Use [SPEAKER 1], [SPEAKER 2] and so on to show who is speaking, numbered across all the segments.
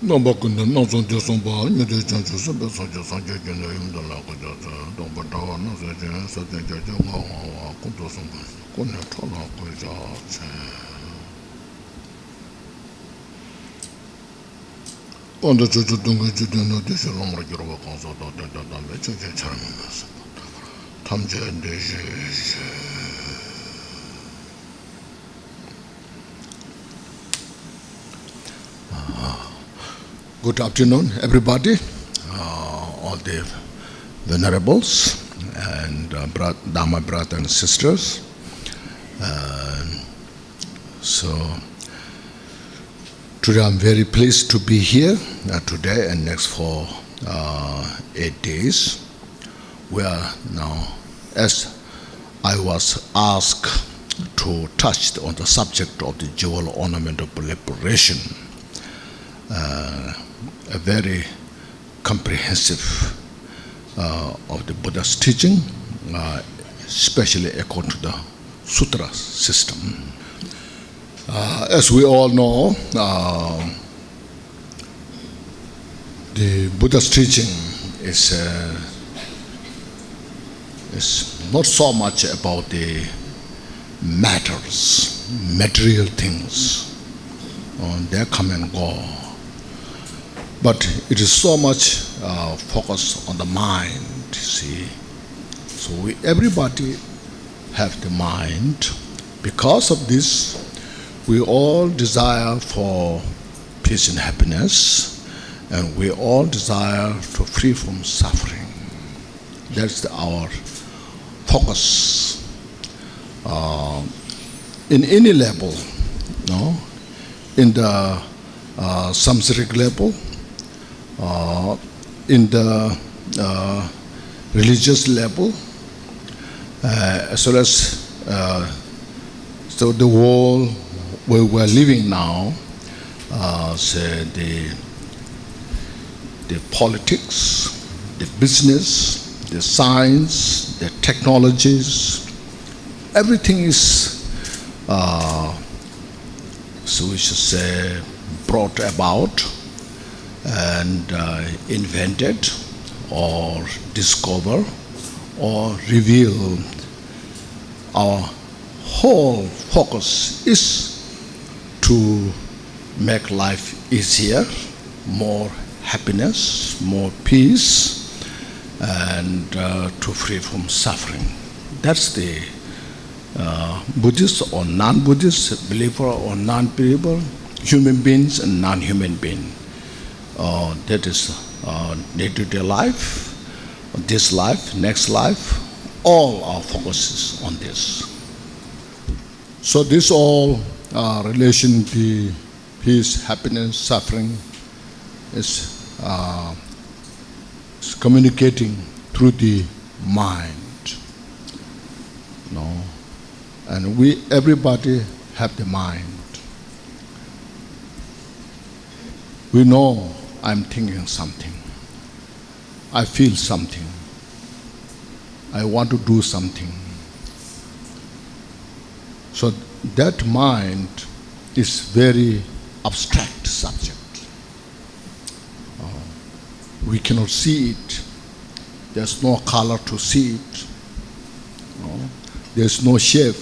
[SPEAKER 1] No bakunda no so de son ba ni de chan chu so be so de san je ne yum da la ko ja do ba da wa no so je so de je je wa wa ko do son ba ko ne to la ko ja cha on de chu chu dong ge de no de so lo mo ge ro ba ko so do da me chu je cha mi ba so tam je de je Good afternoon, everybody, all the venerables and Dharma brothers and sisters. So today I'm very pleased to be here today and next for 8 days. We are now, as I was asked to touch on the subject of the Jewel Ornament of Liberation. A very comprehensive of the Buddha's teaching, especially according to the Sutra system. As we all know, the Buddha's teaching is not so much about the matters, material things. They come and go. But it is so much focused on the mind, see. So everybody have the mind. Because of this, we all desire for peace and happiness, and we all desire to free from suffering. That's our focus. In any level, no? In the samsaric level, in the religious level, as well as so the world where we're living now, say the politics, the business, the science, the technologies, everything is, so we should say, brought about and invented or discovered or revealed. Our whole focus is to make life easier, more happiness, more peace, and to free from suffering. That's the Buddhist or non-Buddhist, believer or non-believer, human beings and non-human beings. That is day-to-day life, this life, next life, all our focus is on this. So this all relation to peace, happiness, suffering is communicating through the mind. No? And everybody have the mind. We know I'm thinking something. I feel something. I want to do something. So that mind is very abstract subject. We cannot see it. There's no color to see it. There's no shape.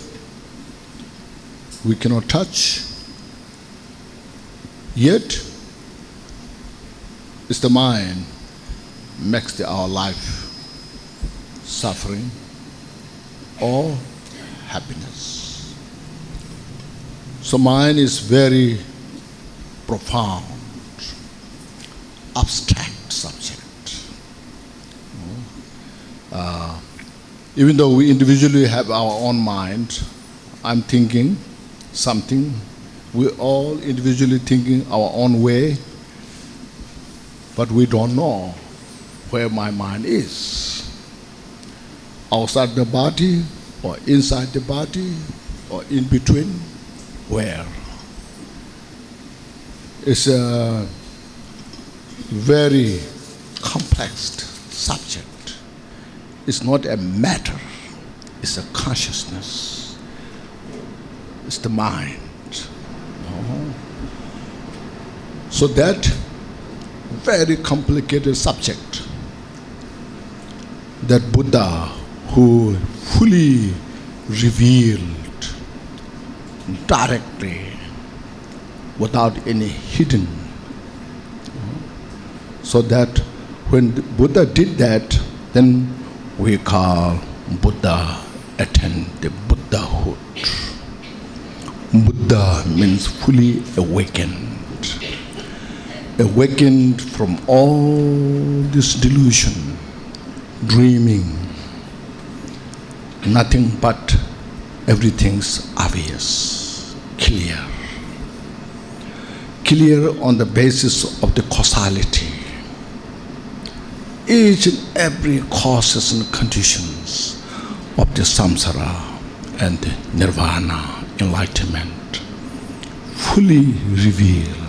[SPEAKER 1] We cannot touch. Yet, it's the mind makes our life suffering or happiness. So mind is very profound, abstract subject. Even though we individually have our own mind, I'm thinking something, we're all individually thinking our own way, but we don't know where my mind is. Outside the body, or inside the body, or in between, where? It's a very complex subject. It's not a matter, it's a consciousness. It's the mind. So that very complicated subject, that Buddha who fully revealed directly without any hidden. So that when Buddha did that, then we call Buddha attain the Buddhahood. Buddha means fully awakened. Awakened from all this delusion, dreaming, nothing but everything's obvious, clear. Clear on the basis of the causality. Each and every causes and conditions of the samsara and the nirvana, enlightenment, fully revealed.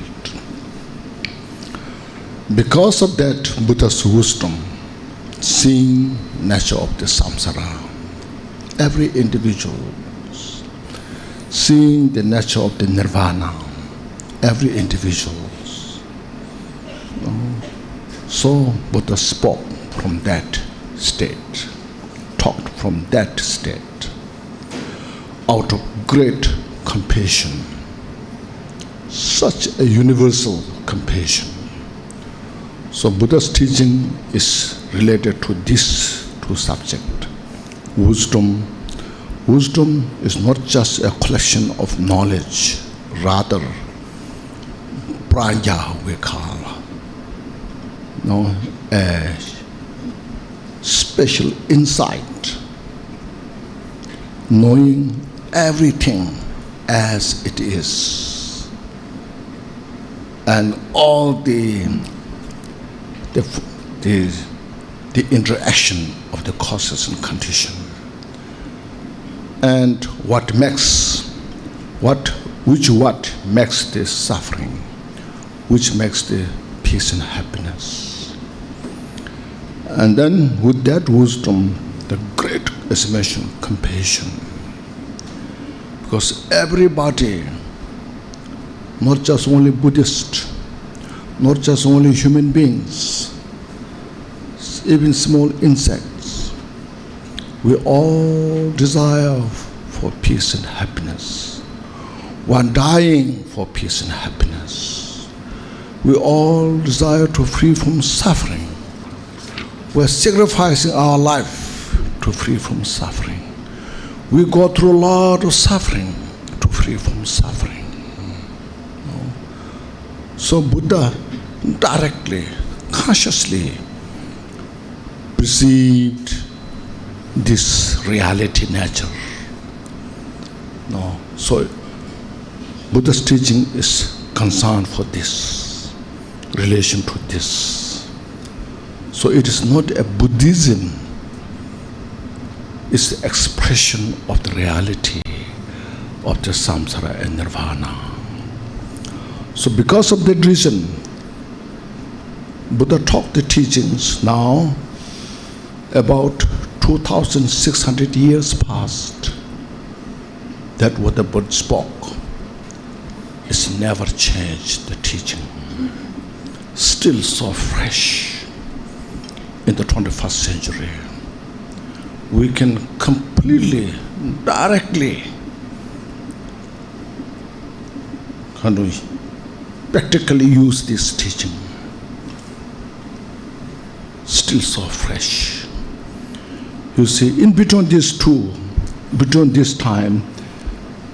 [SPEAKER 1] Because of that, Buddha's wisdom, seeing nature of the samsara, every individual, seeing the nature of the nirvana, every individual. So Buddha spoke from that state, talked from that state, out of great compassion, such a universal compassion. So Buddha's teaching is related to these two subjects. Wisdom. Wisdom is not just a collection of knowledge, rather prajna we call. A special insight, knowing everything as it is, and all the interaction of the causes and conditions, and what makes the suffering, which makes the peace and happiness. And then with that wisdom, the great, as mentioned, compassion. Because everybody, not just only Buddhist, not just only human beings, even small insects, we all desire for peace and happiness. We are dying for peace and happiness. We all desire to free from suffering. We are sacrificing our life to free from suffering. We go through a lot of suffering to free from suffering. So Buddha directly, consciously perceived this reality nature. So Buddha's teaching is concerned for this, relation to this. So it is not a Buddhism, it's the expression of the reality of the samsara and nirvana. So because of that reason, Buddha taught the teachings now about 2,600 years past. That what the Buddha spoke is never changed, the teaching. Still so fresh in the 21st century. We can completely, directly, practically use this teaching. Still so fresh. You see, in between these two, between this time,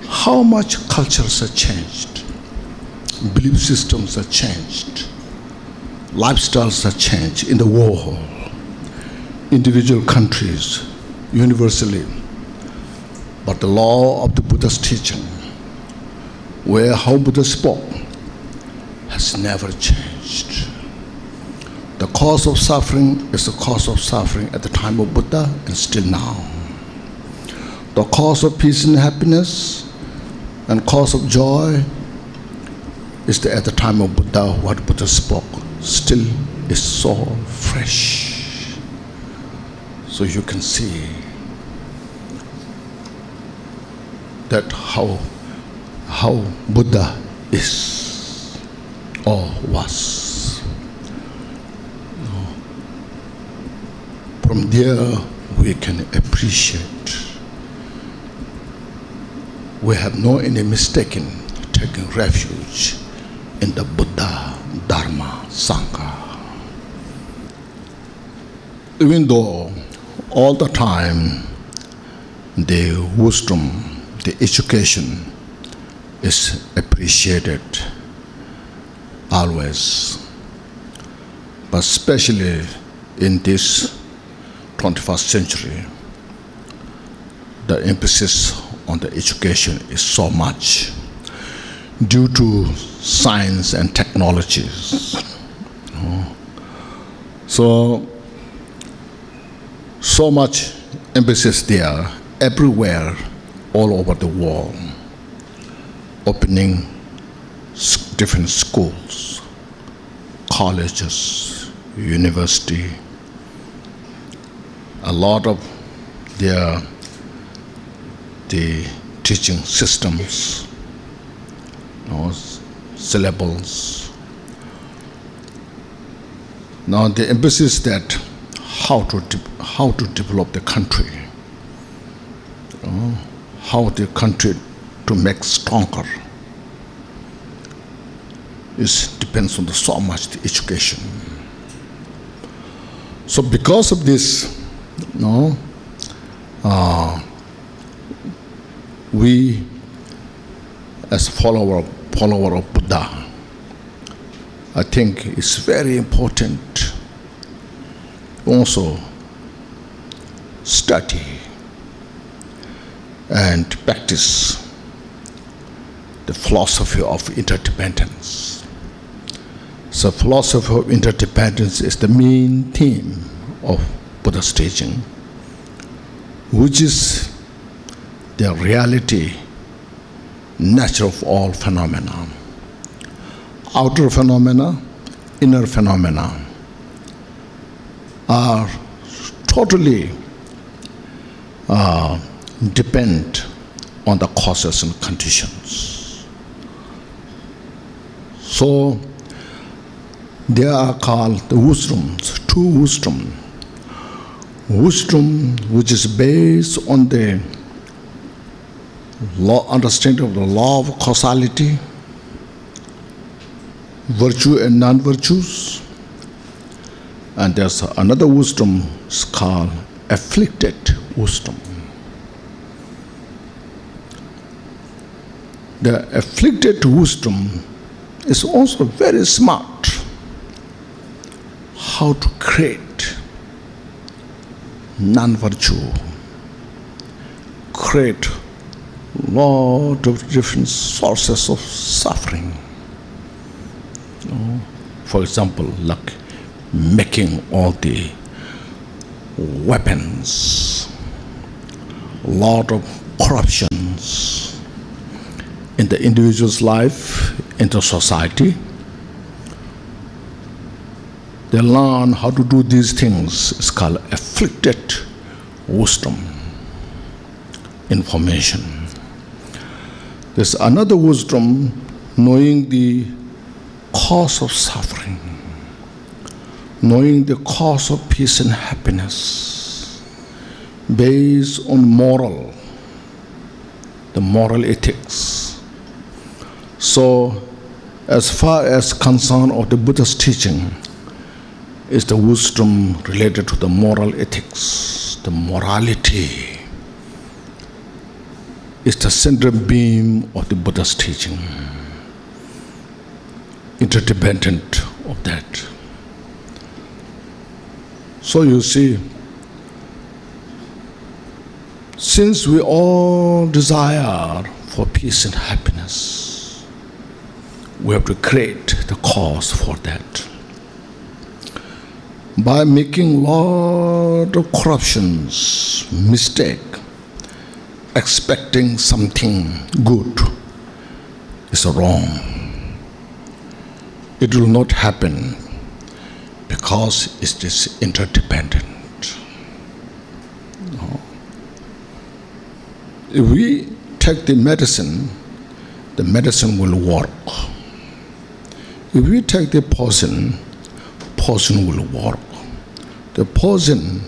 [SPEAKER 1] how much cultures have changed, belief systems have changed, lifestyles have changed in the world, individual countries, universally. But the law of the Buddha's teaching, how Buddha spoke, has never changed. The cause of suffering is the cause of suffering at the time of Buddha and still now. The cause of peace and happiness and cause of joy is at the time of Buddha, what Buddha spoke, still is so fresh. So you can see that how Buddha is or was. From there we can appreciate. We have no any mistaken taking refuge in the Buddha, Dharma, Sangha. Even though all the time the wisdom, the education is appreciated always, but especially in this 21st century, the emphasis on the education is so much due to science and technologies. So much emphasis there, everywhere, all over the world, opening different schools, colleges, university. A lot of the teaching systems, syllables. Now the emphasis that how to develop the country, how the country to make stronger, depends on so much the education. So because of this, we as follower of Buddha, I think it's very important also study and practice the philosophy of interdependence. So philosophy of interdependence is the main theme of Buddha's teaching, which is the reality, nature of all phenomena. Outer phenomena, inner phenomena are totally depend on the causes and conditions. So they are called the wisdoms, two wisdom. Wisdom which is based on the understanding of the law of causality, virtue and non-virtues. And there's another wisdom called afflicted wisdom. The afflicted wisdom is also very smart how to create non-virtue, create lot of different sources of suffering. For example, like making all the weapons, lot of corruptions in the individual's life, in the society. They learn how to do these things. It's called afflicted wisdom, information. There's another wisdom, knowing the cause of suffering, knowing the cause of peace and happiness, based on the moral ethics. So, as far as concern of the Buddha's teaching, is the wisdom related to the moral ethics, the morality is the center beam of the Buddha's teaching, interdependent of that. So you see, since we all desire for peace and happiness, we have to create the cause for that. by making lot of corruptions, mistake, expecting something good is wrong. It will not happen because it is interdependent. No. If we take the medicine will work. If we take the poison will work. The poison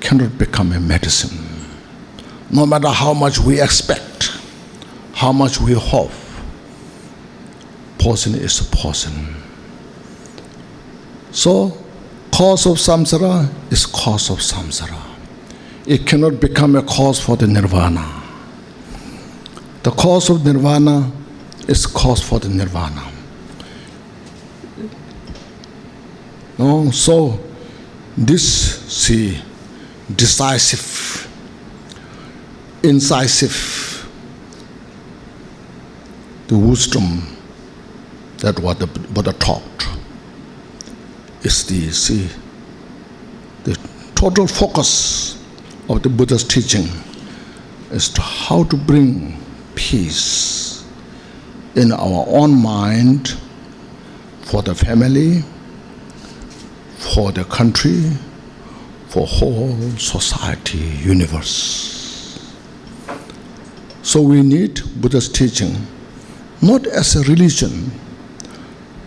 [SPEAKER 1] cannot become a medicine. No matter how much we expect, how much we hope, poison is a poison. So, cause of samsara is cause of samsara. It cannot become a cause for the nirvana. The cause of nirvana is cause for the nirvana. No, so this, decisive, incisive, the wisdom that what the Buddha taught is the total focus of the Buddha's teaching is to how to bring peace in our own mind, for the family, for the country, for whole society, universe. So we need Buddha's teaching, not as a religion,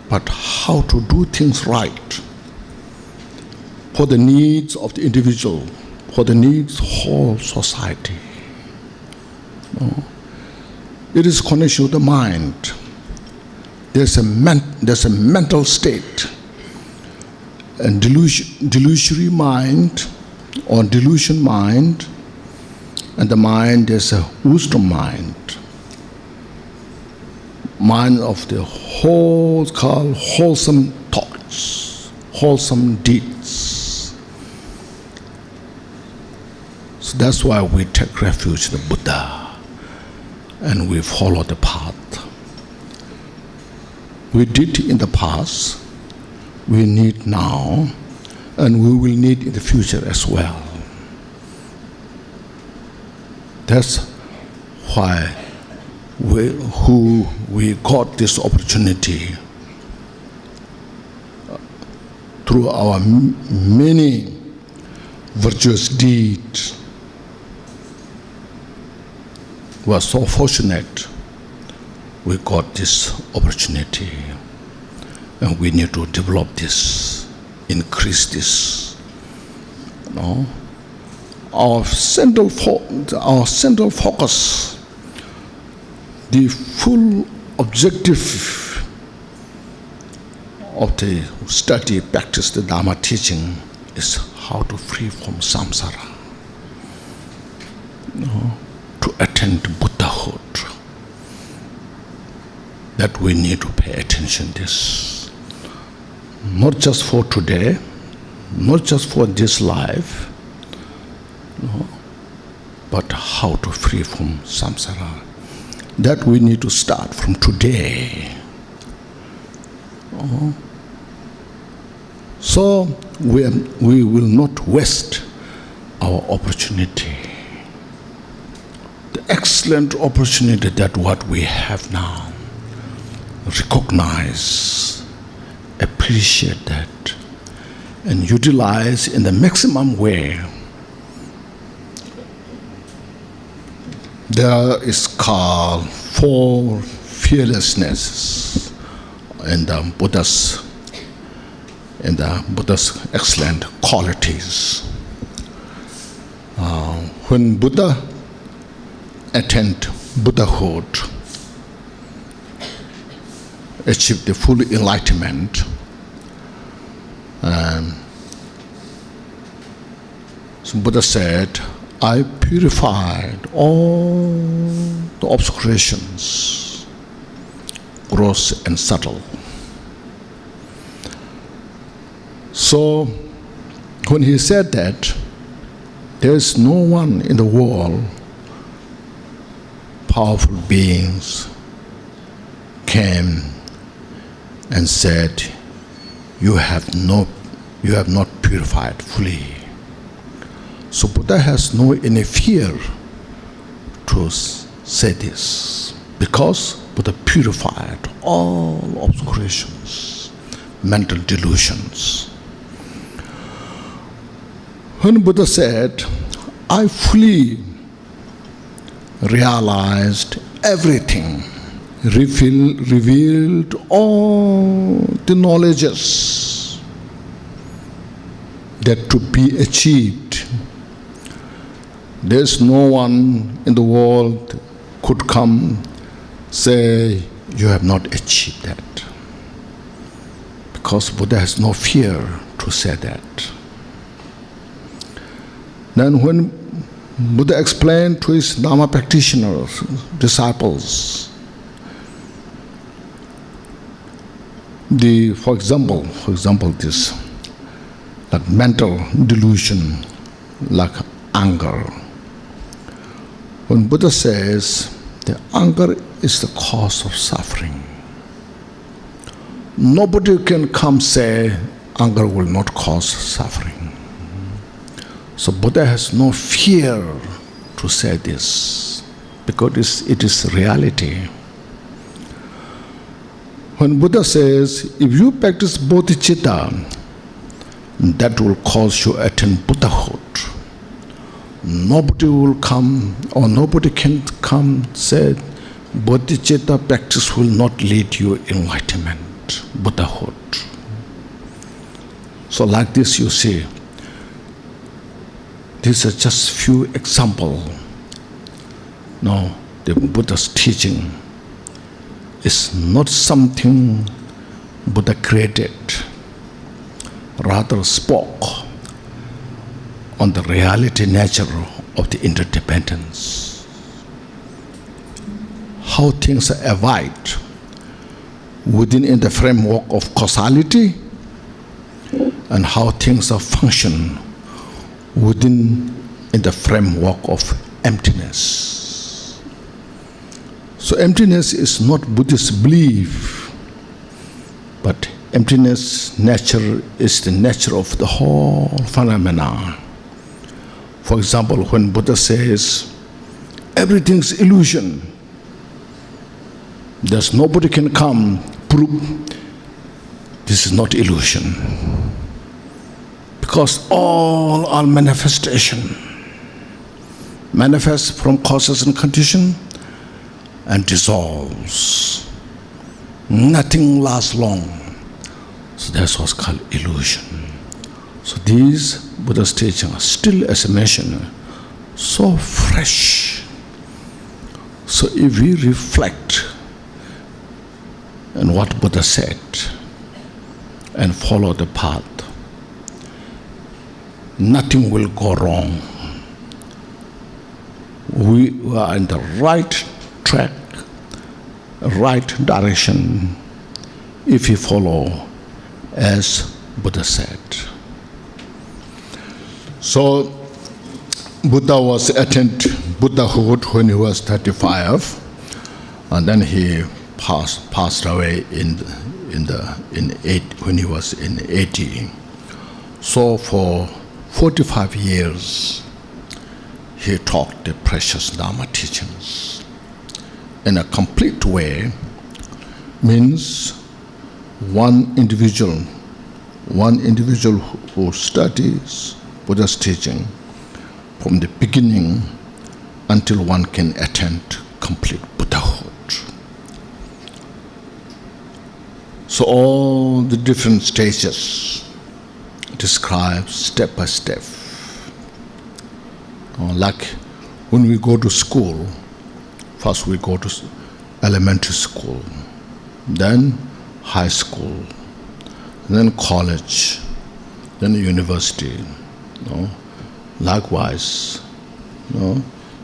[SPEAKER 1] but how to do things right for the needs of the individual, for the needs of whole society. No. It is connection with the mind. There's a mental state, and delusory mind or delusion mind, and the mind is a wisdom mind. Mind of the whole called wholesome thoughts, wholesome deeds. So that's why we take refuge in the Buddha and we follow the path. We did in the past, we need now, and we will need in the future as well. That's why we got this opportunity through our many virtuous deeds. We are so fortunate we got this opportunity, and we need to develop this, increase this. No? Our central focus, the full objective of the study, practice, the Dharma teaching is how to free from samsara, to attain to Buddhahood. That we need to pay attention to this. Not just for today, not just for this life, but how to free from samsara. That we need to start from today. So we will not waste our opportunity. The excellent opportunity that what we have now. Recognize, appreciate that, and utilize in the maximum way. There is called 4 fearlessnesses in the Buddha's excellent qualities. When Buddha attained Buddhahood, achieved the full enlightenment, so Buddha said, I purified all the obscurations, gross and subtle. So when he said that, there is no one in the world, powerful beings came and said, you have no you have not purified fully. So Buddha has no any fear to say this, because Buddha purified all obscurations, mental delusions. When Buddha said, I fully realized everything, revealed all the knowledges that to be achieved, there's no one in the world could come say you have not achieved that, because Buddha has no fear to say that. Then when Buddha explained to his Dharma practitioners, disciples, for example, this, like mental delusion, like anger. When Buddha says the anger is the cause of suffering, nobody can come say anger will not cause suffering. So Buddha has no fear to say this, because it is reality. When Buddha says, if you practice bodhicitta, that will cause you to attain Buddhahood. Nobody will come, or nobody can come say, bodhicitta practice will not lead you enlightenment, Buddhahood. So like this you see, these are just few examples. No, the Buddha's teaching is not something Buddha created, rather spoke on the reality nature of the interdependence. How things are abide within the framework of causality, and how things are function within the framework of emptiness. So emptiness is not Buddhist belief, but emptiness nature is the nature of the whole phenomena. For example, when Buddha says everything's illusion, there's nobody can come prove this is not illusion, because all are manifestation, manifest from causes and condition and dissolves. Nothing lasts long. So that's what's called illusion. So these Buddha's teachings are still, as I mentioned, so fresh. So if we reflect on what Buddha said and follow the path, nothing will go wrong. We are in the right track, right direction, if we follow as Buddha said. So Buddha was attained Buddhahood when he was 35, and then he passed away when he was in 80. So for 45 years he taught the precious Dharma teachings in a complete way. Means one individual who studies Buddha's teaching from the beginning until one can attain complete Buddhahood. So all the different stages described step by step. Like when we go to school, first we go to elementary school, then high school, then college, then university. Likewise,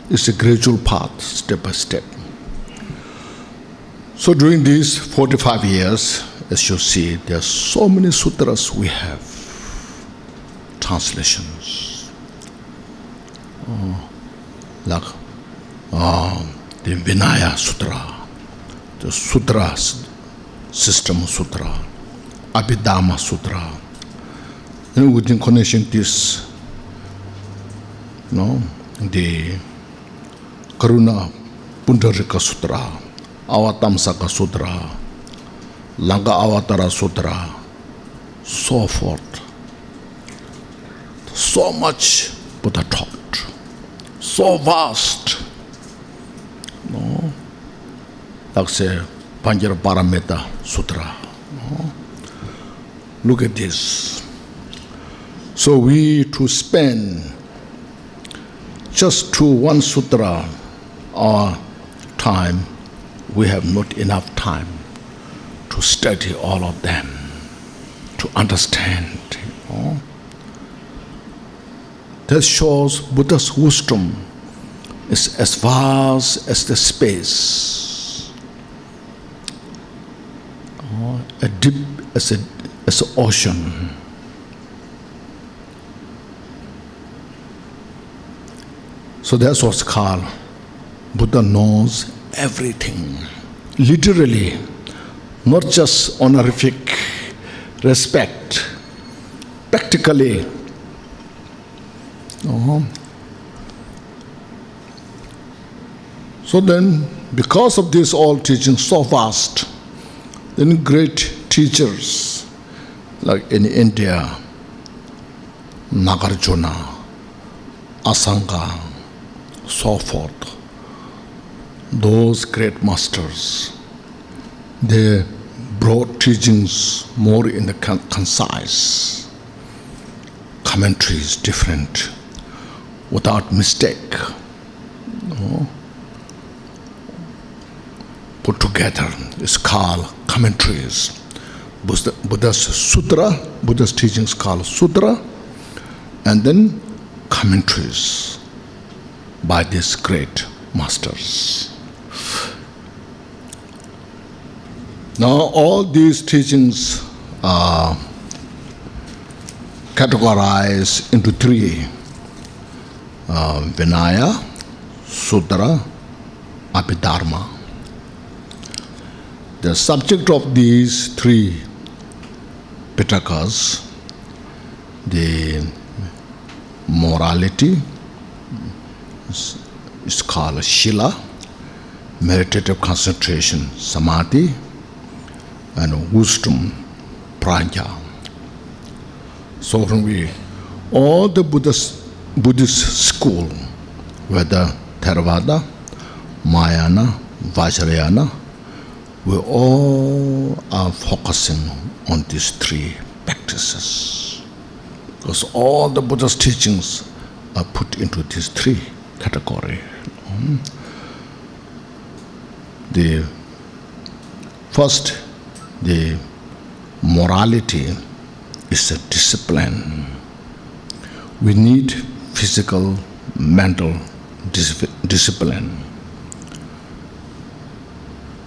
[SPEAKER 1] it's a gradual path, step by step. So during these 45 years, as you see, there are so many sutras we have, translations. Like the Vinaya Sutra, the Sutra System Sutra, Abhidhamma Sutra. And within connection this, the Karuna Pundarika Sutra, Avatamsaka Sutra, Langa Avatara Sutra, so forth. So much Buddha taught, so vast. Like say Panjaraparamita Sutra. Look at this. So we to spend just to one sutra our time, we have not enough time to study all of them, to understand. That shows Buddha's wisdom is as vast as the space, as deep as the ocean. So that's what's called Buddha knows everything. Literally, not just honorific respect, practically. So then, because of this all teaching so vast, then great teachers like in India, Nagarjuna, Asanga, so forth, those great masters, they brought teachings more in the concise, commentaries different, without mistake, put together. It's called commentaries. Buddha's sutra, Buddha's teachings called sutra, and then commentaries by these great masters. Now all these teachings are categorized into three: Vinaya, Sutra, Abhidharma. The subject of these three Pitakas, the morality is called Shila, meditative concentration, Samadhi, and wisdom, Prajna. So when all the Buddhist school, whether Theravada, Mahayana, Vajrayana, we all are focusing on these three practices, because all the Buddha's teachings are put into these three categories. The first, the morality is a discipline. We need physical, mental discipline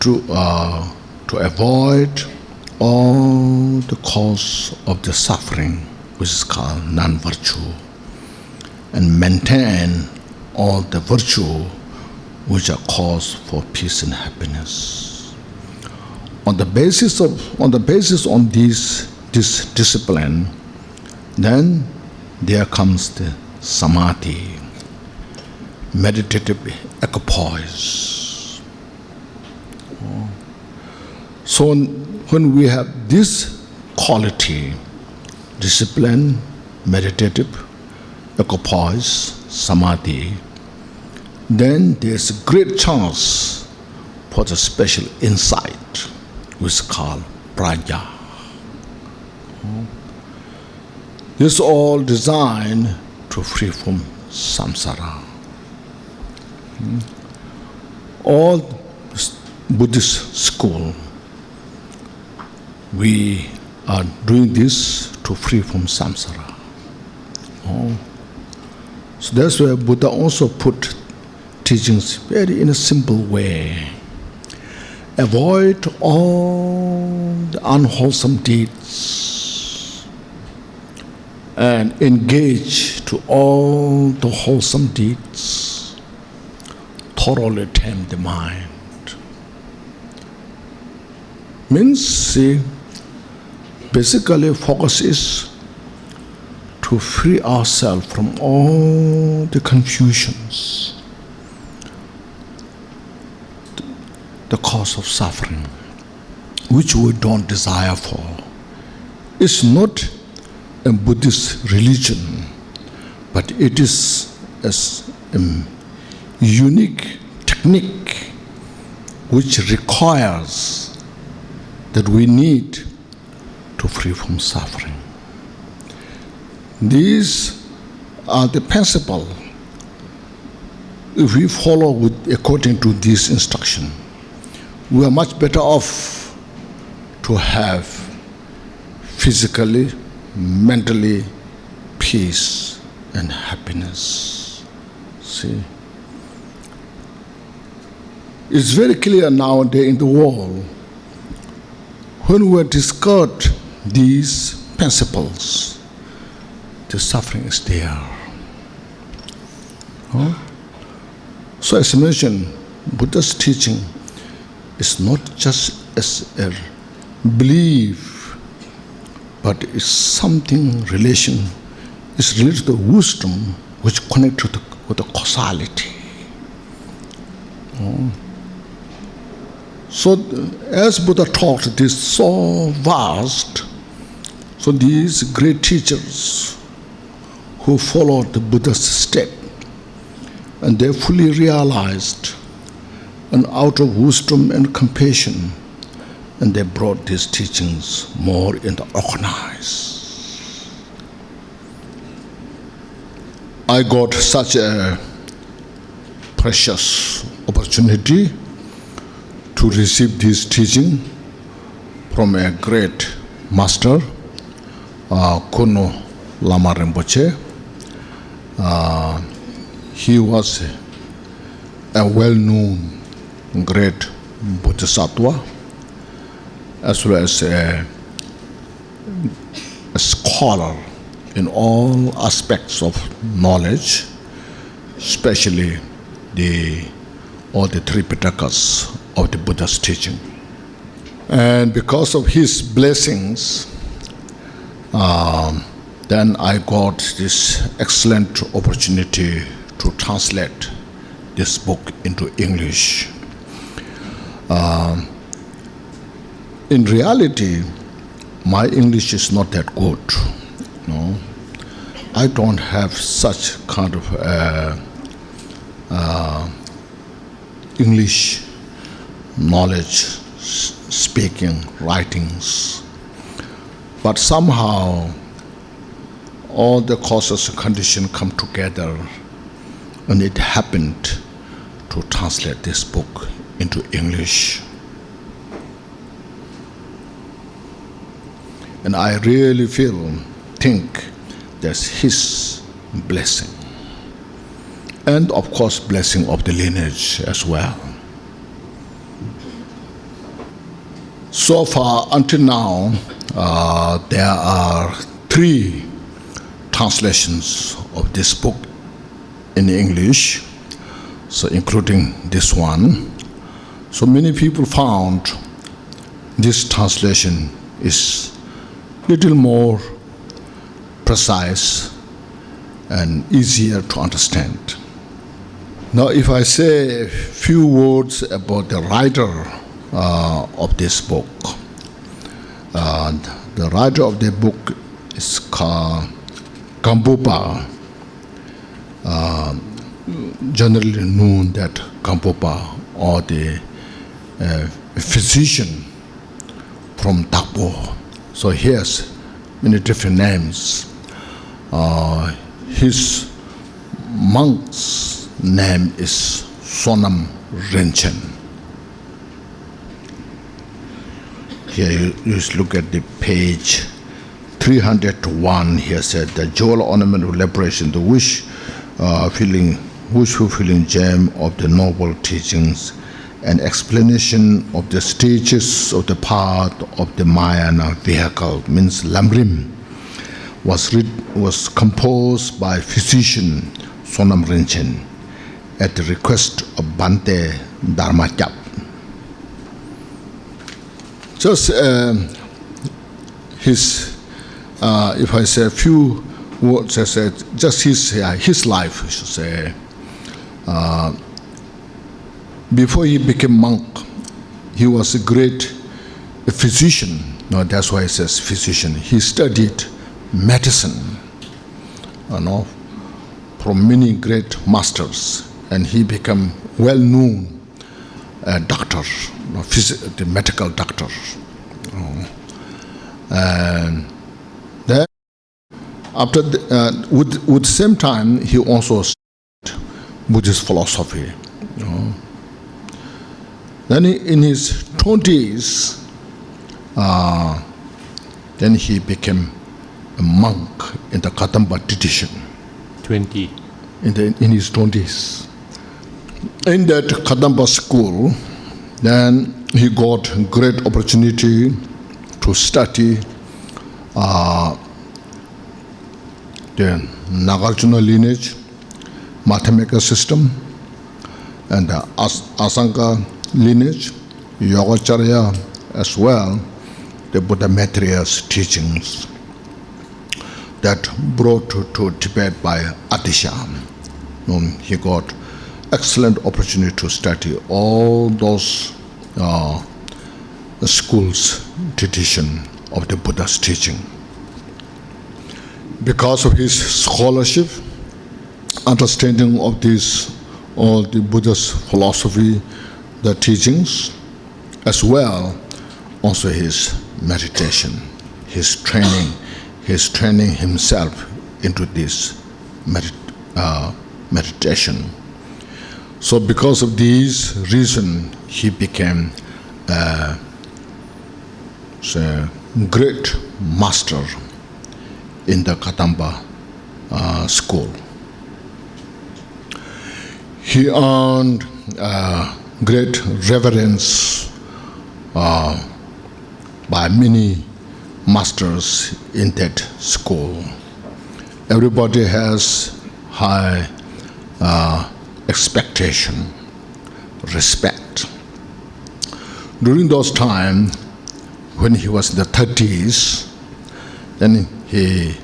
[SPEAKER 1] to avoid all the cause of the suffering, which is called non-virtue, and maintain all the virtue which are cause for peace and happiness. On the basis on this discipline, then there comes the samadhi, meditative equipoise. So when we have this quality, discipline, meditative equipoise, samadhi, then there's a great chance for the special insight, which is called prajna. This is all designed to free from samsara. All Buddhist school, we are doing this to free from samsara. So that's why Buddha also put teachings very in a simple way. Avoid all the unwholesome deeds and engage to all the wholesome deeds. Thoroughly tame the mind. Means, see, basically focus is to free ourselves from all the confusions, the cause of suffering, which we don't desire for. It's not a Buddhist religion, but it is a unique technique which requires that we need to free from suffering. These are the principles. If we follow according to this instruction, we are much better off to have physically, mentally, peace and happiness. See? It's very clear nowadays in the world, when we discard these principles, the suffering is there. Huh? So as I mentioned, Buddha's teaching is not just as a belief, but it's something it's related to wisdom which connects with the causality. So as Buddha taught, it is so vast. So these great teachers who followed the Buddha's step, and they fully realized, and out of wisdom and compassion, and they brought these teachings more into organized. I got such a precious opportunity to receive this teaching from a great master, Khunu Lama Rinpoche. He was a well-known great Bodhisattva, as well as a scholar in all aspects of knowledge, especially all the three Pitakas of the Buddha's teaching. And because of his blessings, then I got this excellent opportunity to translate this book into English. In reality, my English is not that good. No, I don't have such kind of English knowledge, speaking, writings. But somehow, all the causes and conditions come together, and it happened to translate this book into English. And I really think that's his blessing. And of course, blessing of the lineage as well. So far, until now, there are 3 translations of this book in English, so including this one. So many people found this translation is little more precise and easier to understand. Now, if I say a few words about the writer of this book, the writer of the book is called Gampopa, generally known that Gampopa, or the physician from Takpo. So he has many different names. His monk's name is Sonam Rinchen. Here you just look at the page 301. Here said the Jewel Ornament of Liberation, the wish-fulfilling gem of the noble teachings, an explanation of the stages of the path of the Mayana vehicle, means Lamrim, was composed by physician Sonam Rinchen at the request of Bante Dharmakyap. Just if I say a few just his life, I should say. Before he became monk, he was a great physician. No, that's why it says physician. He studied medicine, from many great masters, and he became well-known doctor, the medical doctor. And then, after with the same time, he also studied Buddhist philosophy. Then in his 20s, then he became a monk in the Kadamba tradition.
[SPEAKER 2] 20.
[SPEAKER 1] In his 20s. In that Kadamba school, then he got great opportunity to study the Nagarjuna lineage, mathematical system, and the Asanga lineage, Yogacharya as well, the Buddha Maitreya's teachings that brought to Tibet by Atisha. He got excellent opportunity to study all those schools tradition of the Buddha's teaching. Because of his scholarship, understanding of this, all the Buddha's philosophy, the teachings, as well also his meditation, his training himself into this meditation. So because of these reasons, he became a great master in the Kadamba school. He earned great reverence by many masters in that school. Everybody has high expectation, respect. During those times, when he was in the 30s, then he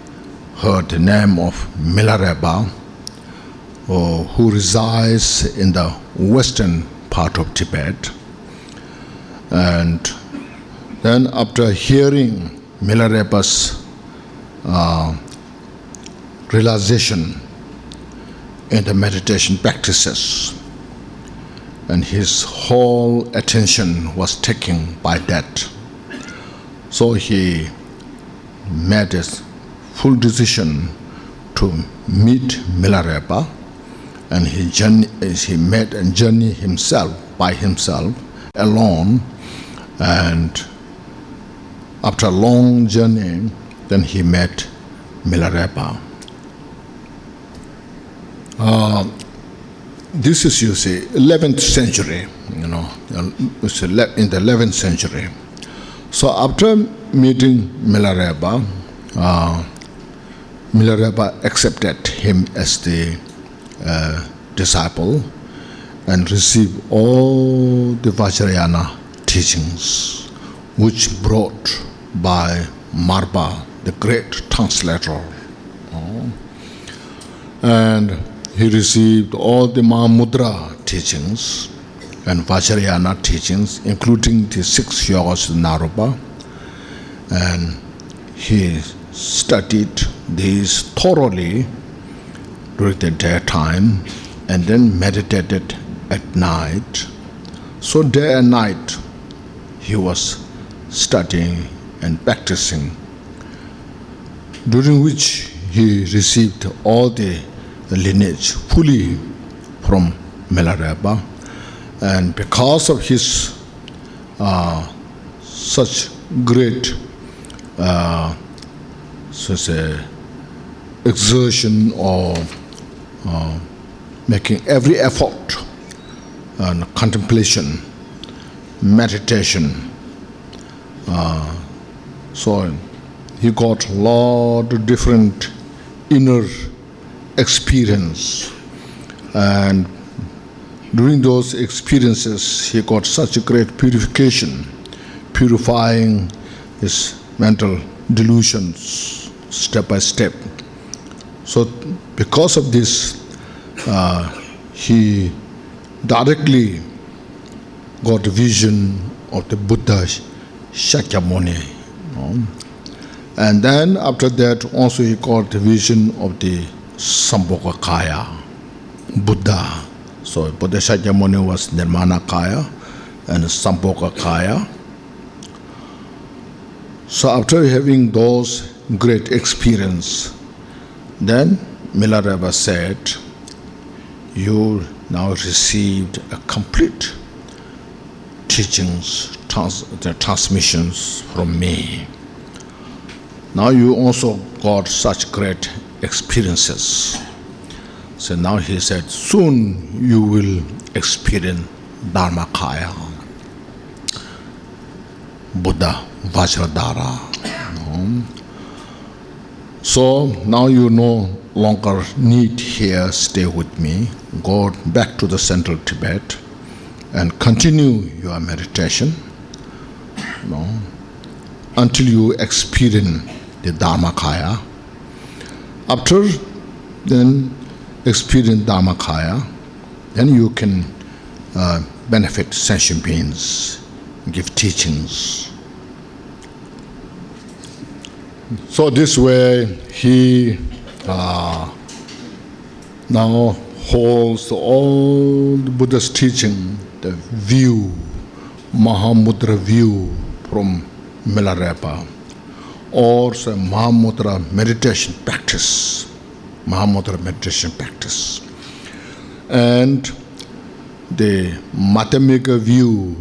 [SPEAKER 1] heard the name of Milarepa, who resides in the western part of Tibet. And then after hearing Milarepa's realization in the meditation practices, and his whole attention was taken by that. So he made a full decision to meet Milarepa, and he made a journey by himself, alone, and after a long journey, then he met Milarepa. This is, 11th century, it's in the 11th century. So after meeting Milarepa, Milarepa accepted him as the disciple and received all the Vajrayana teachings, which brought by Marpa, the great translator. And he received all the Mahamudra teachings and Vajrayana teachings, including the 6 yogas of Naropa. And he studied these thoroughly during the daytime and then meditated at night. So day and night he was studying and practicing, during which he received all the lineage fully from Milarepa. And because of his such great exertion or making every effort and contemplation, meditation, so he got a lot of different inner experience, and during those experiences he got such a great purification, purifying his mental delusions step by step, So because of this, he directly got a vision of the Buddha Shakyamuni. And then after that also he got the vision of the Sambhogakaya Buddha. So Buddha Shakyamuni was Nirmanakaya and Sambhogakaya. So after having those great experience, then Milarepa said, you now received a complete teachings, the transmissions from me. Now you also got such great experiences. So now he said, soon you will experience Dharmakaya, Buddha Vajradhara. So now you no longer need here stay with me. Go back to the central Tibet and continue your meditation until you experience the Dharmakaya. After then experience Dharmakaya, then you can benefit sentient beings, give teachings. So this way he now holds all the Buddha's teaching, the view, Mahamudra view from Milarepa, or some Mahamudra meditation practice, and the Madhyamika view,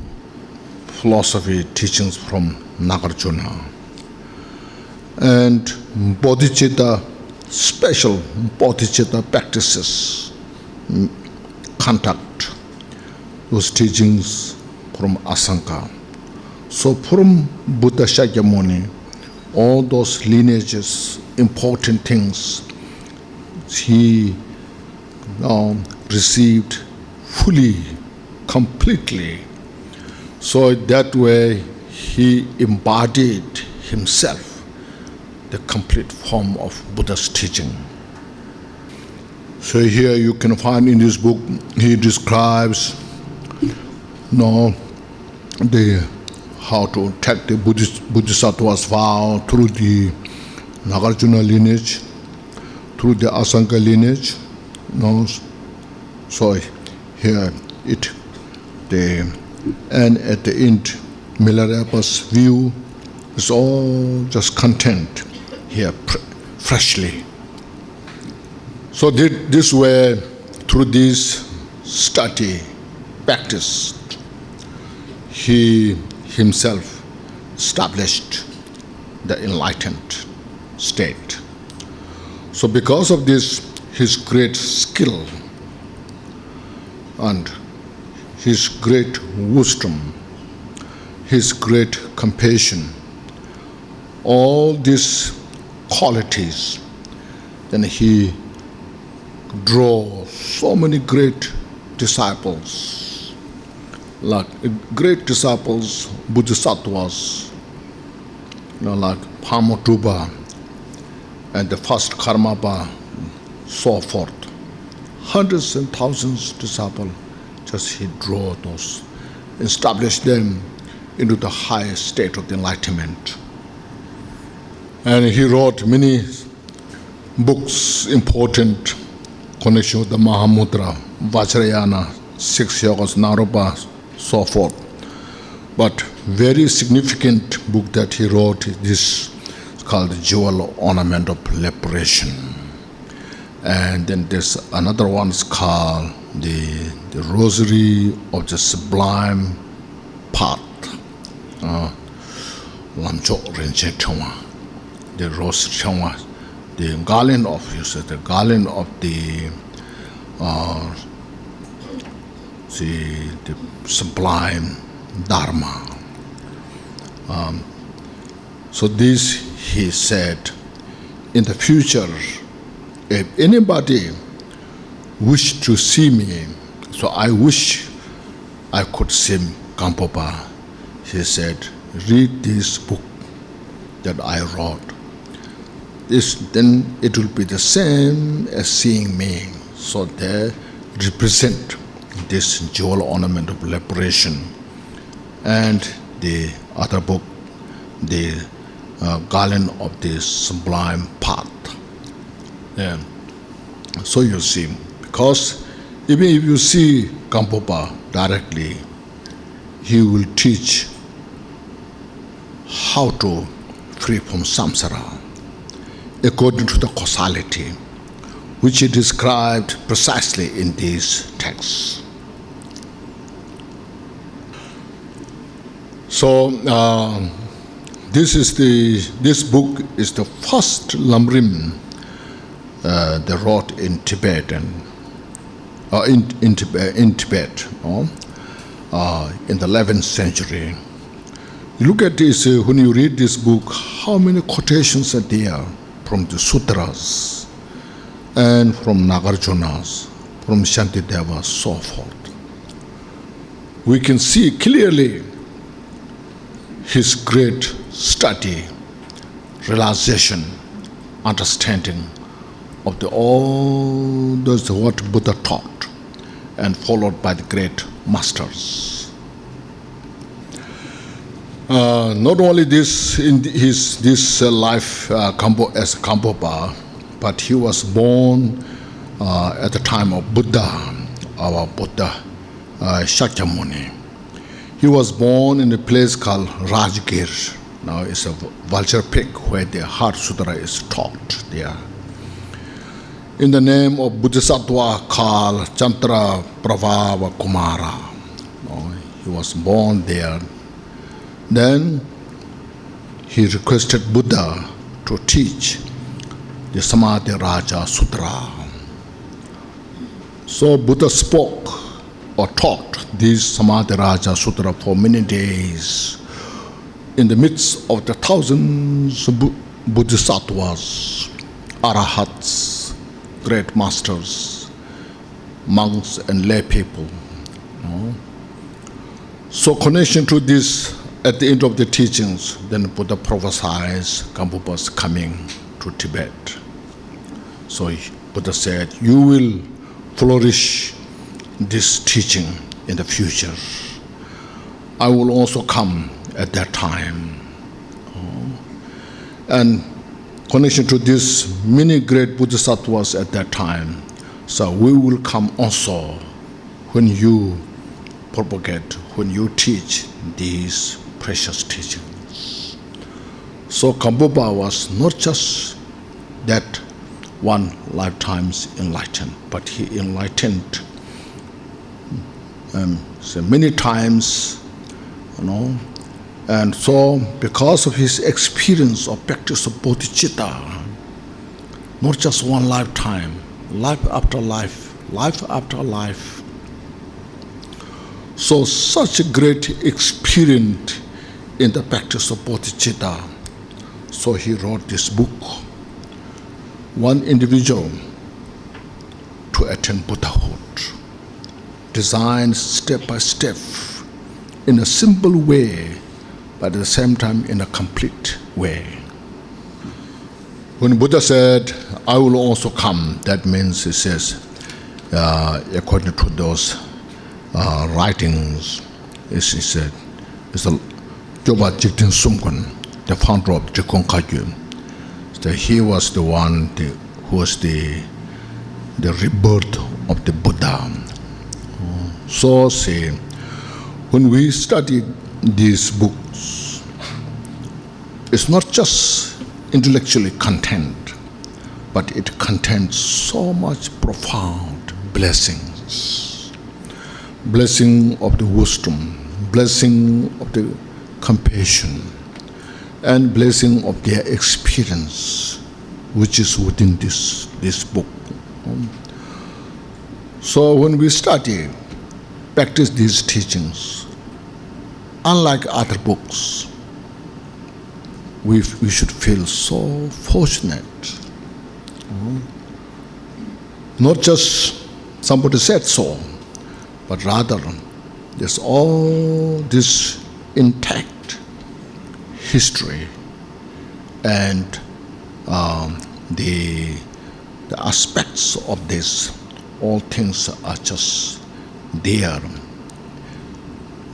[SPEAKER 1] philosophy teachings from Nagarjuna, and bodhicitta, special bodhicitta practices, contact, those teachings from Asanka. So from Buddha Shakyamuni, all those lineages, important things, he now received fully, completely. So that way he embodied himself the complete form of Buddha's teaching. So here you can find in this book, he describes how to take the Bodhisattva's vow through the Nagarjuna lineage, through the Asanka lineage. So here and at the end, Milarepa's view is all just content here freshly. So this way, through this study, practice, he himself established the enlightened state. So because of this, his great skill and his great wisdom, his great compassion, all these qualities, then he drew so many great disciples, like great disciples, Bodhisattvas, like Pamaduba and the first Karmapa, so forth. Hundreds and thousands of disciples, just he drew those, established them into the highest state of the enlightenment. And he wrote many books, important connection with the Mahamudra, Vajrayana, 6 Yogas, Naropa, so forth. But very significant book that he wrote is this, called Jewel Ornament of Liberation. And then there's another one called the Rosary of the Sublime Path, Lamcho Rinche Chongwa, the Rosary Chongwa, the Garland of the Sublime Dharma. So this, he said, in the future, if anybody wished to see me, so I wish I could see Gampopa, he said, read this book that I wrote. then it will be the same as seeing me. So they represent this Jewel Ornament of Liberation. And the other book, the Garland of the Sublime Path. Yeah. So you see, because even if you see Gampopa directly, he will teach how to free from samsara according to the causality, which he described precisely in these texts. So this book is the first lamrim they wrote in Tibet in Tibet, in the 11th century. You look at this, when you read this book, how many quotations are there from the sutras and from Nagarjunas, from Shantideva, so forth. We can see clearly his great study, realization, understanding of all those what Buddha taught, and followed by the great masters. Not only this in this life as Gampopa, but he was born at the time of Buddha, our Buddha Shakyamuni. He was born in a place called Rajgir. Now it's a vulture peak where the Heart Sutra is taught there. In the name of Bodhisattva called Chantra Pravava Kumara. He was born there. Then he requested Buddha to teach the Samadhi Raja Sutra. So Buddha spoke or taught this Samadhi Raja Sutra for many days in the midst of the thousands of Bodhisattvas, Arahats, great masters, monks and lay people. So connection to this, at the end of the teachings, then Buddha prophesies Gampopa's coming to Tibet. So Buddha said, you will flourish this teaching in the future. I will also come at that time. And connection to this, many great Bodhisattvas at that time. So we will come also when you propagate, when you teach these precious teachings. So Gampopa was not just that one lifetime's enlightened, but he enlightened so many times, and so because of his experience of practice of bodhicitta, not just one lifetime, life after life, life after life. So such a great experience in the practice of bodhicitta. So he wrote this book, One Individual to Attain Buddhahood, designed step by step in a simple way, but at the same time in a complete way. When Buddha said, I will also come, that means, he says, according to those writings, he said, it's the Joba Jigten Sumkun, the founder of Khenchen Konchog. So he was the one who was the rebirth of the Buddha. So say, when we study these books, it's not just intellectually content, but it contains so much profound blessings. Blessing of the wisdom, blessing of the compassion, and blessing of their experience, which is within this book. So when we study, practice these teachings, unlike other books, we should feel so fortunate. Not just somebody said so, but rather there's all this intact history and the aspects of this, all things are just there.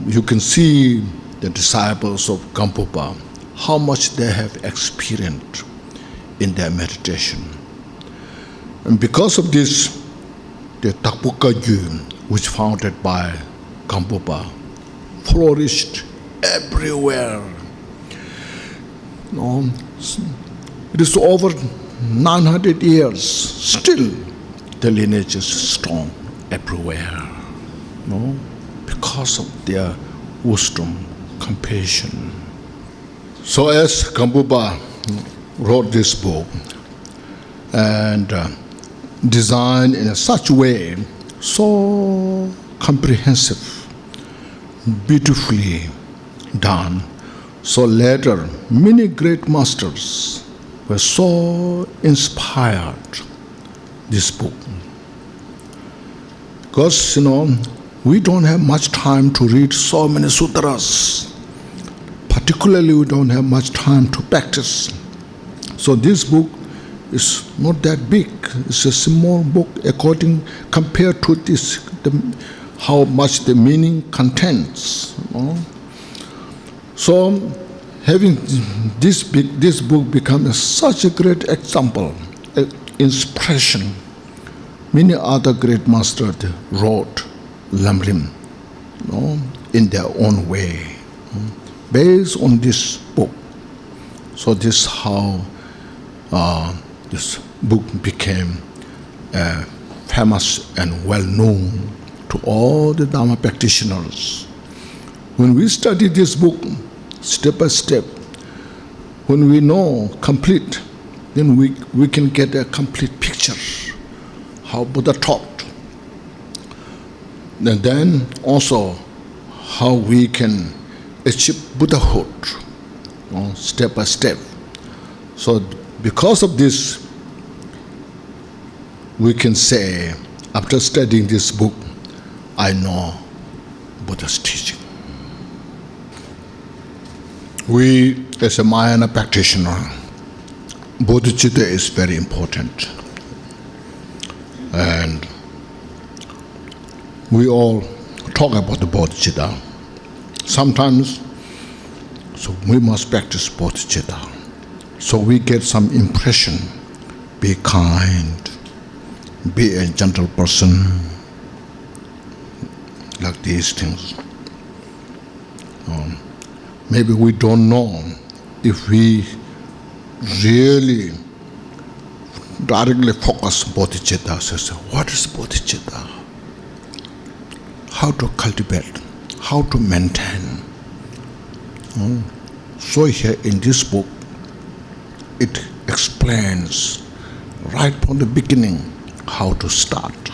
[SPEAKER 1] You can see the disciples of Gampopa, how much they have experienced in their meditation. And because of this, the Takpuka Gyu, which founded by Gampopa, flourished everywhere. It is over 900 years, still the lineage is strong everywhere. Because of their wisdom, compassion. So as Gampopa wrote this book and designed in such a way, so comprehensive, beautifully done. So later, many great masters were so inspired this book. Because, we don't have much time to read so many sutras. Particularly, we don't have much time to practice. So this book is not that big. It's a small book compared to this, how much the meaning contains. So having this book becomes such a great example, inspiration. Many other great masters wrote Lamrim, in their own way, based on this book. So this is how this book became famous and well known to all the Dharma practitioners. When we study this book step by step, when we know complete, then we can get a complete picture how Buddha taught. And then also how we can achieve Buddhahood, step by step. So because of this, we can say, after studying this book, I know Buddha's teaching. We, as a Mahayana practitioner, bodhicitta is very important. And we all talk about the bodhicitta. Sometimes, so we must practice bodhicitta. So we get some impression, be kind, be a gentle person, like these things. Maybe we don't know if we really directly focus bodhicitta. So what is bodhicitta? How to cultivate, how to maintain. So here in this book, it explains right from the beginning how to start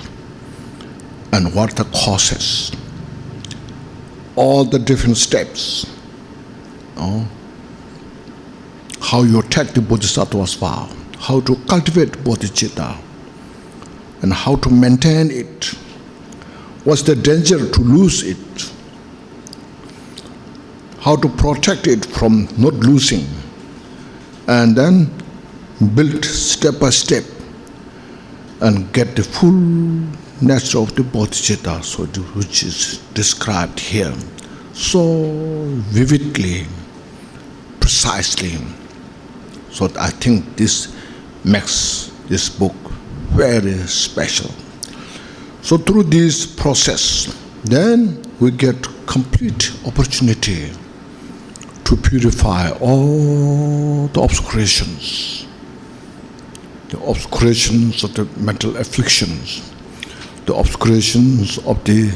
[SPEAKER 1] and what the causes, all the different steps, how you take the bodhisattva's vow, how to cultivate bodhicitta, and how to maintain it. What's the danger to lose it? How to protect it from not losing, and then build step by step and get the full nature of the bodhicitta, so which is described here so vividly, precisely. So I think this makes this book very special. So through this process, then we get complete opportunity to purify all the obscurations of the mental afflictions, the obscurations of the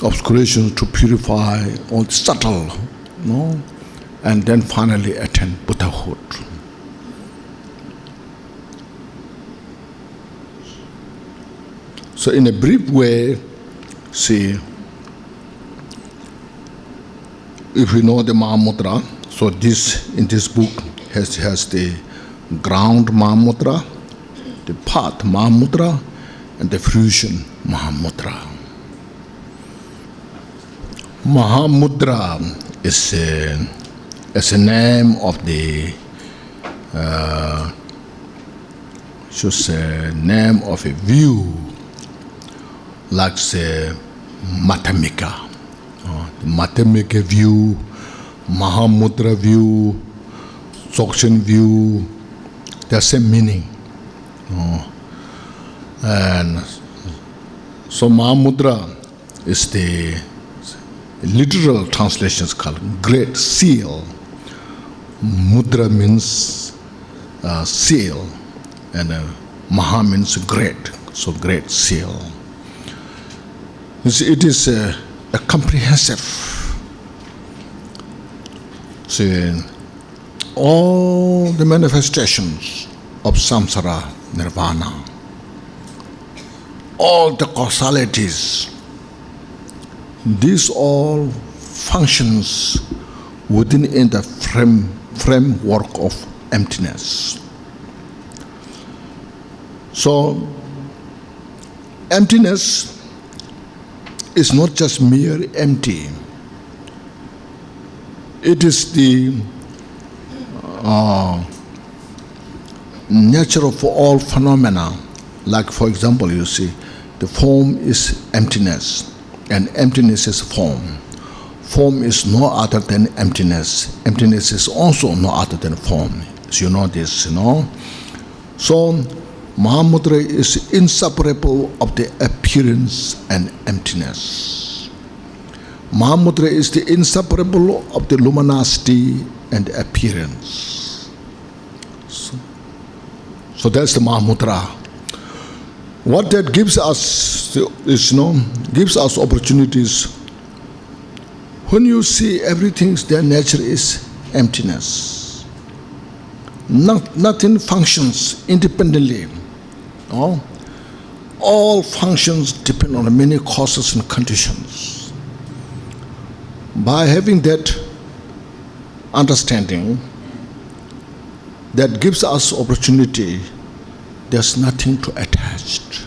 [SPEAKER 1] obscurations to purify all the subtle, and then finally attain Buddhahood. So in a brief way, see, if we know the Mahamudra, so this in this book has the ground Mahamudra, the path Mahamudra, and the fruition Mahamudra. Mahamudra is a name of the should say, name of a view, like say Matamika, the Matamika view, Mahamudra view, Dzogchen view, the same meaning. And so Mahamudra is the literal translation is called Great Seal. Mudra means seal, and Maha means great, so Great Seal. It is a comprehensive. See, all the manifestations of samsara, nirvana, all the causalities, these all functions within the framework of emptiness. So, emptiness is not just mere empty. It is the nature of all phenomena. Like, for example, you see, the form is emptiness, and emptiness is form. Form is no other than emptiness. Emptiness is also no other than form. So you know this, you know. So Mahamudra is inseparable of the appearance and emptiness. Mahamudra is the inseparable of the luminosity and appearance. So that's the Mahamudra. What that gives us is, gives us opportunities. When you see everything, their nature is emptiness. Nothing functions independently. All functions depend on many causes and conditions. By having that understanding, that gives us opportunity, there's nothing to attach,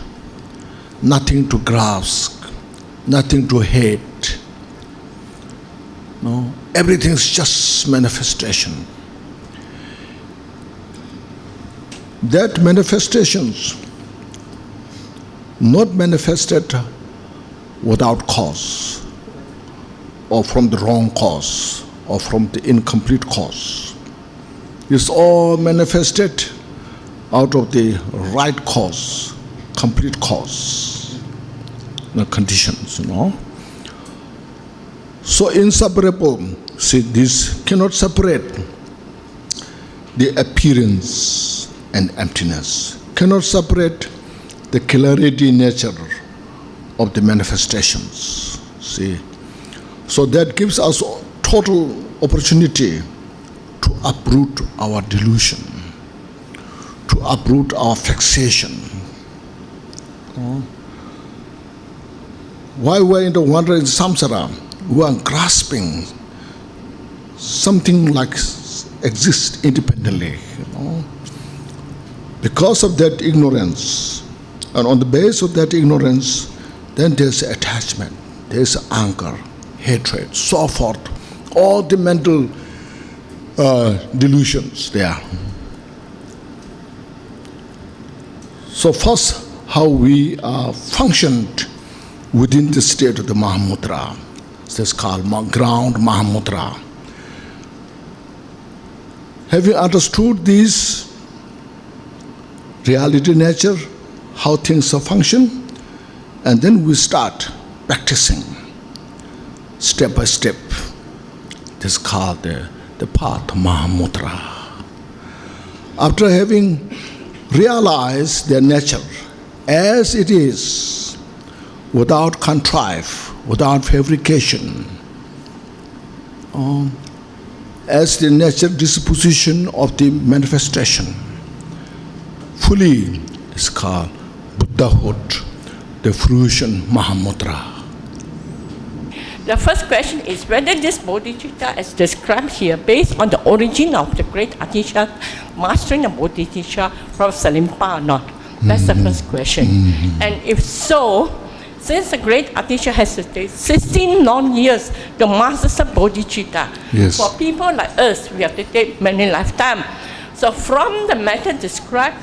[SPEAKER 1] nothing to grasp, nothing to hate. No, everything's just manifestation. That manifestations not manifested without cause, or from the wrong cause, or from the incomplete cause. It's all manifested out of the right cause, complete cause, the conditions, So inseparable, see, this cannot separate the appearance and emptiness, cannot separate the clarity nature of the manifestations, see. So that gives us total opportunity to uproot our delusion, to uproot our fixation. Why we're in the wandering samsara, we are grasping something like exists independently, Because of that ignorance, and on the basis of that ignorance, then there's attachment, there's anger, hatred, so forth, all the mental delusions there. So first, how we functioned within the state of the Mahamudra. This is called ground Mahamudra. Having understood this reality nature, how things are function, and then we start practicing step by step. This is called the path Mahamudra. After having realized their nature as it is, without contrive, without fabrication, as the nature disposition of the manifestation, fully is called Buddhahood, the fruition Mahamudra.
[SPEAKER 2] The first question is whether this bodhicitta is described here based on the origin of the great Atisha mastering the bodhicitta from Salimpa or not. That's the first question. And if so, since the great Atisha has to take 16 long years to master the bodhicitta,
[SPEAKER 1] yes.
[SPEAKER 2] For people like us, we have to take many lifetimes. So from the method described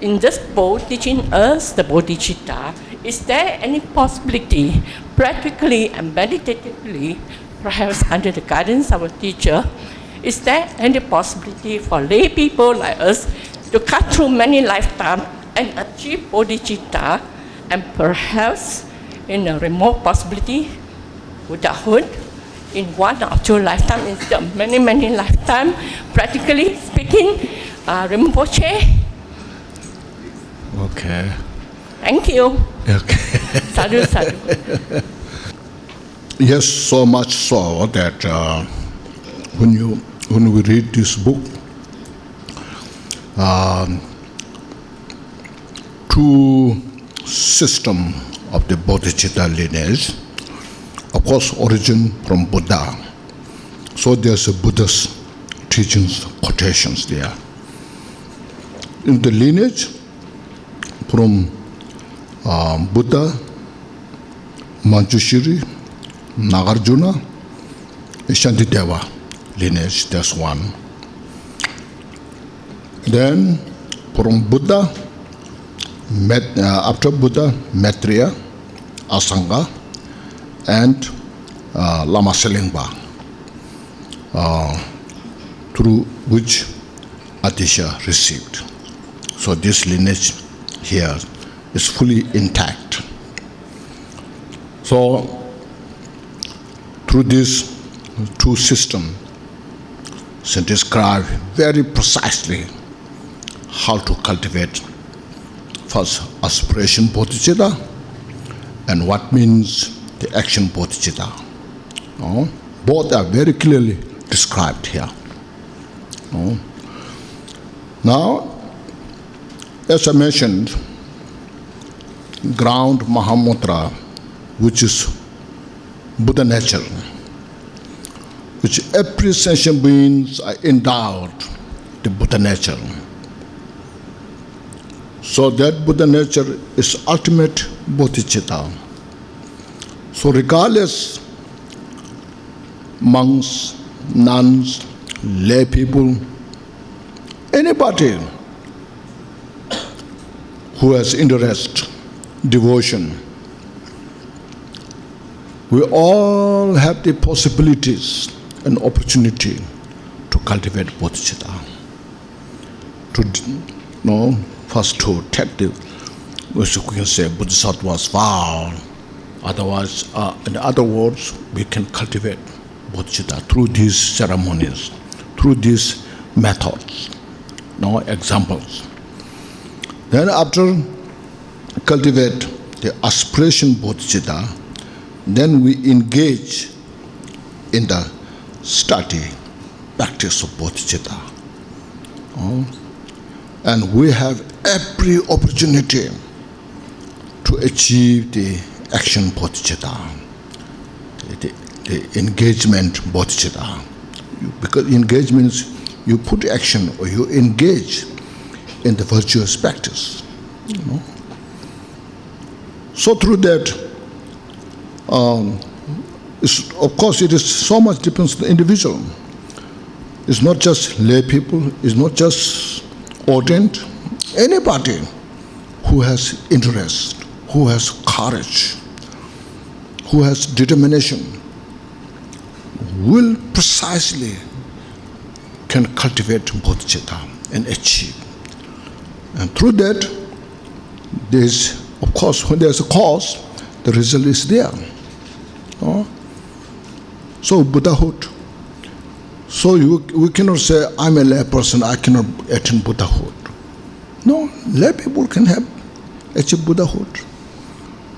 [SPEAKER 2] in this book, teaching us the bodhicitta, is there any possibility, practically and meditatively, perhaps under the guidance of a teacher, is there any possibility for lay people like us to cut through many lifetimes and achieve bodhicitta, and perhaps in a remote possibility, Buddhahood, in 1 or 2 lifetimes instead of many, many lifetimes, practically speaking, Rinpoche?
[SPEAKER 1] Okay.
[SPEAKER 2] Thank you.
[SPEAKER 1] Okay.
[SPEAKER 2] Sadhu, sadhu.
[SPEAKER 1] Yes, so much so that when we read this book, 2 systems of the bodhicitta lineage, of course, origin from Buddha. So there's a Buddhist teachings, quotations there. In the lineage from Buddha, Manjushri, Nagarjuna, Shantideva lineage, that's one. Then from Buddha, after Buddha, Maitreya, Asanga, and Lama Selingpa, through which Atisha received. So this lineage here is fully intact. So through these 2 systems, she described very precisely how to cultivate first aspiration bodhicitta and what means the action bodhicitta. Both are very clearly described here. Now, as I mentioned, ground Mahamantra, which is Buddha nature, which every sentient beings are endowed the Buddha nature. So that Buddha nature is ultimate bodhicitta. So regardless, monks, nuns, lay people, anybody who has interest, devotion, we all have the possibilities and opportunity to cultivate bodhicitta. First to take the, which we can say, Bodhisattva's vow. Otherwise, in other words, we can cultivate bodhicitta through these ceremonies, through these methods, examples. Then after cultivate the aspiration bodhicitta, then we engage in the study, practice of bodhicitta. And we have every opportunity to achieve the action bodhicitta, the engagement bodhicitta. Because engagement means you put action or you engage in the virtuous practice. So through that, of course, it is so much depends on the individual. It's not just lay people, it's not just ordained. Anybody who has interest, who has courage, who has determination, will precisely can cultivate bodhicitta and achieve. And through that, there's, of course, when there's a cause, the result is there. So Buddhahood. So we cannot say, I'm a lay person, I cannot attain Buddhahood. No, lay people can achieve Buddhahood.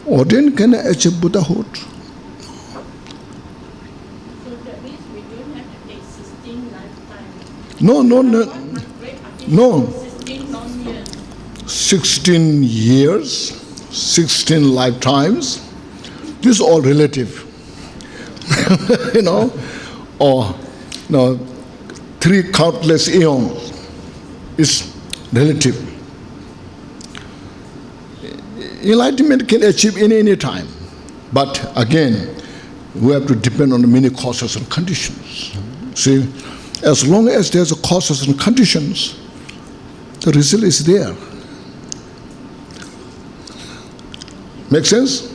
[SPEAKER 1] Ordained can achieve Buddhahood.
[SPEAKER 2] So that means we don't have to take 16 lifetimes.
[SPEAKER 1] No.
[SPEAKER 2] 16 long years.
[SPEAKER 1] 16 years, 16 lifetimes. This is all relative. Or 3 countless eons is relative. Enlightenment can achieve in any time, but again, we have to depend on many causes and conditions. See, As long as there's causes and conditions, the result is there. Make sense?